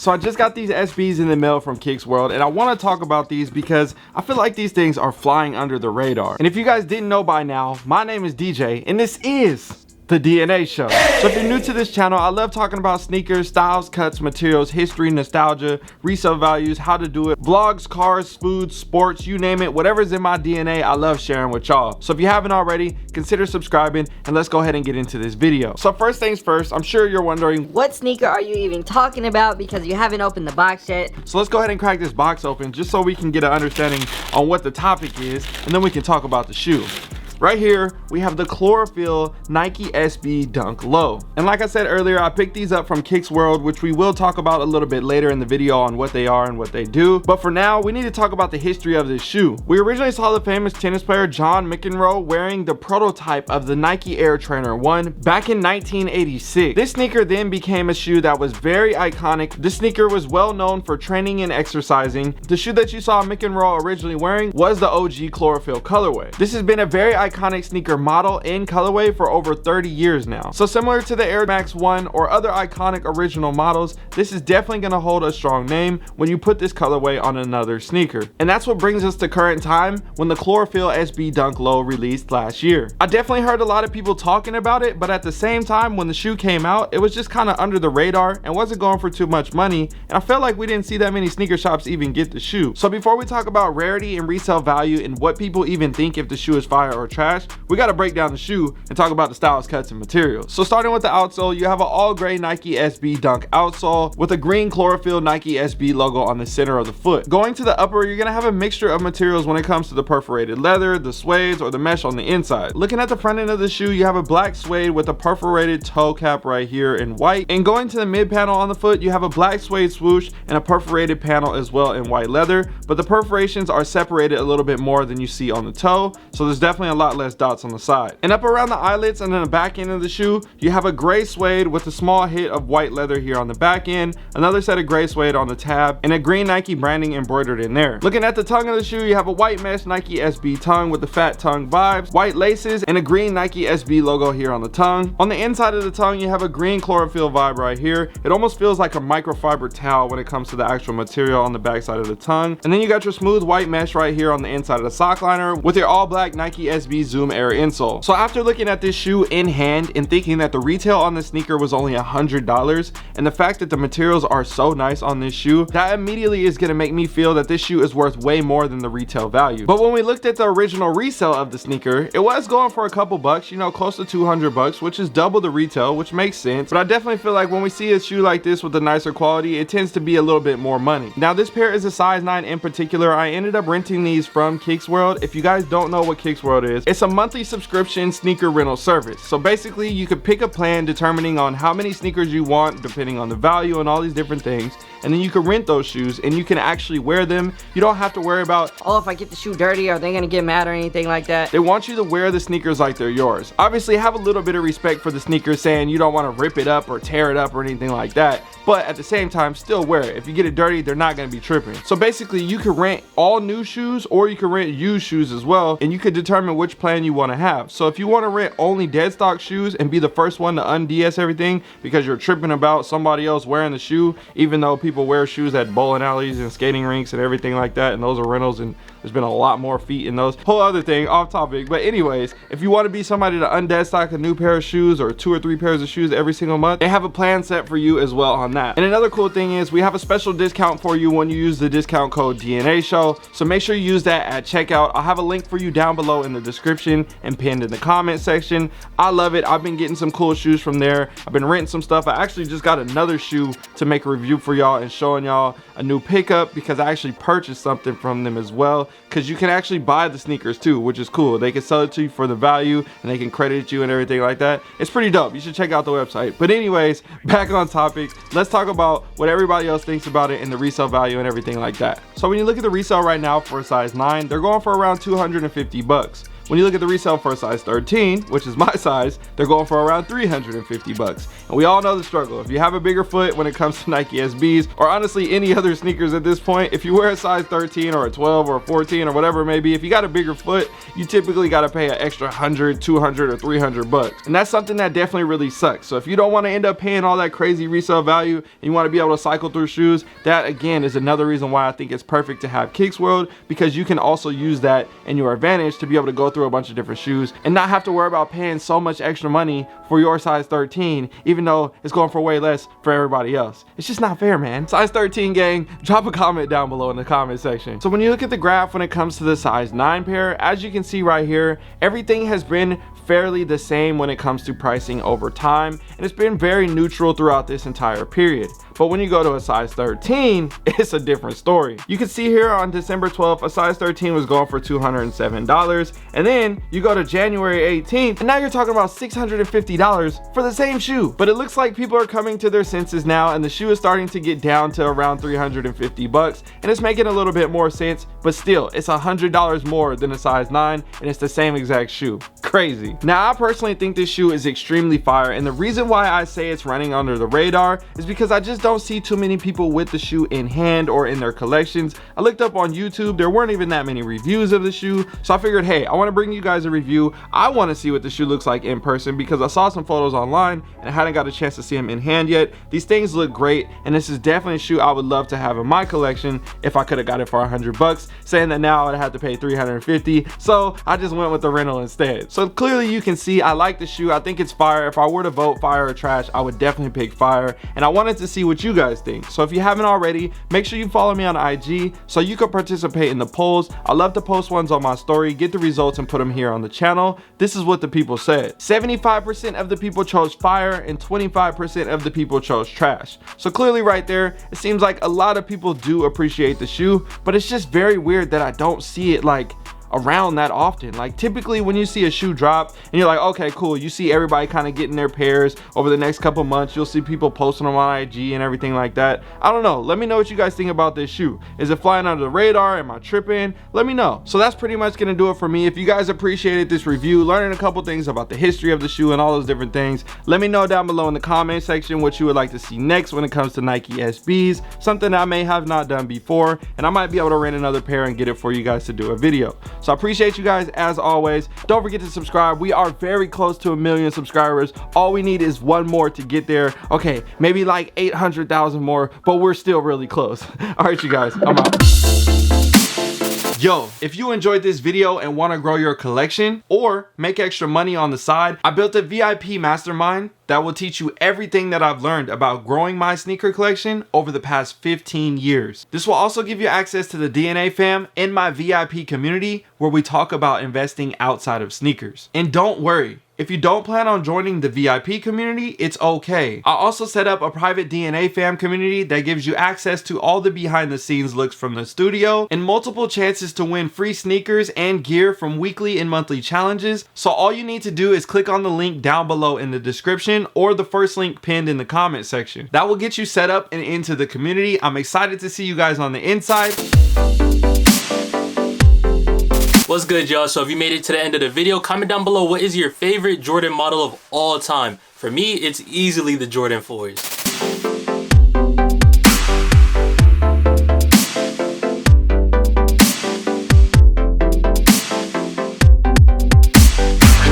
So I just got these SBs in the mail from Kicks World, and I want to talk about these because I feel like these things are flying under the radar. And if you guys didn't know by now, my name is DJ and this is the DNA Show. So if you're new to this channel, I love talking about sneakers, styles, cuts, materials, history, nostalgia, resale values, how to do it, vlogs, cars, food, sports, you name it, whatever's in my DNA, I love sharing with y'all. So if you haven't already, consider subscribing and let's go ahead and get into this video. So first things first, I'm sure you're wondering, what sneaker are you even talking about, because you haven't opened the box yet. So let's go ahead and crack this box open just so we can get an understanding on what the topic is, and then we can talk about the shoe. Right here, we have the Chlorophyll Nike SB Dunk Low. And like I said earlier, I picked these up from Kicks World, which we will talk about a little bit later in the video on what they are and what they do. But for now, we need to talk about the history of this shoe. We originally saw the famous tennis player John McEnroe wearing the prototype of the Nike Air Trainer 1 back in 1986. This sneaker then became a shoe that was very iconic. This sneaker was well known for training and exercising. The shoe that you saw McEnroe originally wearing was the OG Chlorophyll colorway. This has been a very iconic sneaker model in colorway for over 30 years now. So similar to the Air Max 1 or other iconic original models, this is definitely going to hold a strong name when you put this colorway on another sneaker. And that's what brings us to current time, when the Chlorophyll SB Dunk Low released last year. I definitely heard a lot of people talking about it, but at the same time, when the shoe came out, it was just kind of under the radar and wasn't going for too much money, and I felt like we didn't see that many sneaker shops even get the shoe. So before we talk about rarity and resale value and what people even think if the shoe is fire or trash, we got to break down the shoe and talk about the styles, cuts, and materials. So starting with the outsole, you have an all gray Nike SB Dunk outsole with a green Chlorophyll Nike SB logo on the center of the foot. Going to the upper, you're gonna have a mixture of materials when it comes to the perforated leather, the suede, or the mesh on the inside. Looking at the front end of the shoe, you have a black suede with a perforated toe cap right here in white. And going to the mid panel on the foot, you have a black suede swoosh and a perforated panel as well in white leather, but the perforations are separated a little bit more than you see on the toe, so there's definitely a lot less dots on the side. And up around the eyelets and then the back end of the shoe, you have a gray suede with a small hit of white leather here on the back end, another set of gray suede on the tab, and a green Nike branding embroidered in there. Looking at the tongue of the shoe, you have a white mesh Nike SB tongue with the fat tongue vibes, white laces, and a green Nike SB logo here on the tongue. On the inside of the tongue, you have a green chlorophyll vibe right here. It almost feels like a microfiber towel when it comes to the actual material on the back side of the tongue. And then you got your smooth white mesh right here on the inside of the sock liner with your all black Nike SB Zoom Air insole. So after looking at this shoe in hand and thinking that the retail on the sneaker was only $100, and the fact that the materials are so nice on this shoe, that immediately is going to make me feel that this shoe is worth way more than the retail value. But when we looked at the original resale of the sneaker, it was going for a couple bucks, you know, close to 200 bucks, which is double the retail, which makes sense. But I definitely feel like when we see a shoe like this with a nicer quality, it tends to be a little bit more money. Now this pair is a size 9 in particular. I ended up renting these from Kicks World. If you guys don't know what Kicks World is, it's a monthly subscription sneaker rental service. So basically you could pick a plan determining on how many sneakers you want depending on the value and all these different things, and then you can rent those shoes and you can actually wear them. You don't have to worry about, oh, if I get the shoe dirty, are they gonna get mad or anything like that? They want you to wear the sneakers like they're yours. Obviously have a little bit of respect for the sneakers, saying you don't want to rip it up or tear it up or anything like that, but at the same time still wear it. If you get it dirty, they're not going to be tripping. So basically you can rent all new shoes or you can rent used shoes as well, and you can determine which plan you want to have. So if you want to rent only dead stock shoes and be the first one to un-DS everything because you're tripping about somebody else wearing the shoe, even though people wear shoes at bowling alleys and skating rinks and everything like that, and those are rentals, and there's been a lot more feet in those. Whole other thing, off topic. But anyways, if you want to be somebody to un-dead stock a new pair of shoes or 2 or 3 pairs of shoes every single month, they have a plan set for you as well on that. And another cool thing is we have a special discount for you when you use the discount code DNA Show. So make sure you use that at checkout. I'll have a link for you down below in the description and pinned in the comment section. I love it. I've been getting some cool shoes from there. I've been renting some stuff. I actually just got another shoe to make a review for y'all and showing y'all a new pickup because I actually purchased something from them as well, because you can actually buy the sneakers too, which is cool. They can sell it to you for the value and they can credit you and everything like that. It's pretty dope. You should check out the website. But anyways, back on topic, let's talk about what everybody else thinks about it and the resale value and everything like that. So when you look at the resale right now for a size 9, they're going for around 250 bucks. When you look at the resale for a size 13, which is my size, they're going for around 350 bucks. And we all know the struggle. If you have a bigger foot when it comes to Nike SBs, or honestly any other sneakers at this point, if you wear a size 13 or a 12 or a 14 or whatever it may be, if you got a bigger foot, you typically got to pay an extra 100, 200, or 300 bucks. And that's something that definitely really sucks. So if you don't want to end up paying all that crazy resale value and you want to be able to cycle through shoes, that again is another reason why I think it's perfect to have Kicks World, because you can also use that in your advantage to be able to go through a bunch of different shoes and not have to worry about paying so much extra money for your size 13, even though it's going for way less for everybody else. It's just not fair, man. Size 13 gang, drop a comment down below in the comment section. So when you look at the graph when it comes to the size 9 pair, as you can see right here, everything has been fairly the same when it comes to pricing over time, and it's been very neutral throughout this entire period. But when you go to a size 13, it's a different story. You can see here on December 12th, a size 13 was going for $207. And then you go to January 18th, and now you're talking about $650 for the same shoe. But it looks like people are coming to their senses now, and the shoe is starting to get down to around 350 bucks. And it's making a little bit more sense, but still, it's $100 more than a size 9, and it's the same exact shoe. Crazy. Now, I personally think this shoe is extremely fire, and the reason why I say it's running under the radar is because I just don't see too many people with the shoe in hand or in their collections. I looked up on YouTube, there weren't even that many reviews of the shoe, so I figured, hey, I want to bring you guys a review. I want to see what the shoe looks like in person because I saw some photos online and I hadn't got a chance to see them in hand yet. These things look great, and this is definitely a shoe I would love to have in my collection if I could have got it for 100 bucks. Saying that now I'd have to pay 350, so I just went with the rental instead. So clearly you can see I like the shoe. I think it's fire. If I were to vote fire or trash, I would definitely pick fire, and I wanted to see what you guys think. So if you haven't already, make sure you follow me on IG so you can participate in the polls. I love to post ones on my story, get the results, and put them here on the channel. This is what the people said. 75% of the people chose fire and 25% of the people chose trash. So clearly right there, it seems like a lot of people do appreciate the shoe, but it's just very weird that I don't see it like around that often. Like typically when you see a shoe drop and you're like, okay, cool, you see everybody kind of getting their pairs over the next couple months. You'll see people posting them on IG and everything like that. I don't know, let me know what you guys think about this shoe. Is it flying under the radar? Am I tripping? Let me know. So that's pretty much gonna do it for me. If you guys appreciated this review, learning a couple things about the history of the shoe and all those different things, let me know down below in the comment section what you would like to see next when it comes to Nike SBs, something I may have not done before, and I might be able to rent another pair and get it for you guys to do a video. So I appreciate you guys as always. Don't forget to subscribe. We are very close to 1 million subscribers. All we need is one more to get there. Okay, maybe like 800,000 more, but we're still really close. All right, you guys, I'm out. Yo, if you enjoyed this video and want to grow your collection or make extra money on the side, I built a VIP mastermind that will teach you everything that I've learned about growing my sneaker collection over the past 15 years. This will also give you access to the DNA fam in my VIP community where we talk about investing outside of sneakers. And don't worry, if you don't plan on joining the VIP community, it's okay. I also set up a private DNA fam community that gives you access to all the behind the scenes looks from the studio and multiple chances to win free sneakers and gear from weekly and monthly challenges. So all you need to do is click on the link down below in the description or the first link pinned in the comment section. That will get you set up and into the community. I'm excited to see you guys on the inside. What's good, y'all? So if you made it to the end of the video, comment down below what is your favorite Jordan model of all time. For me, it's easily the Jordan 4s.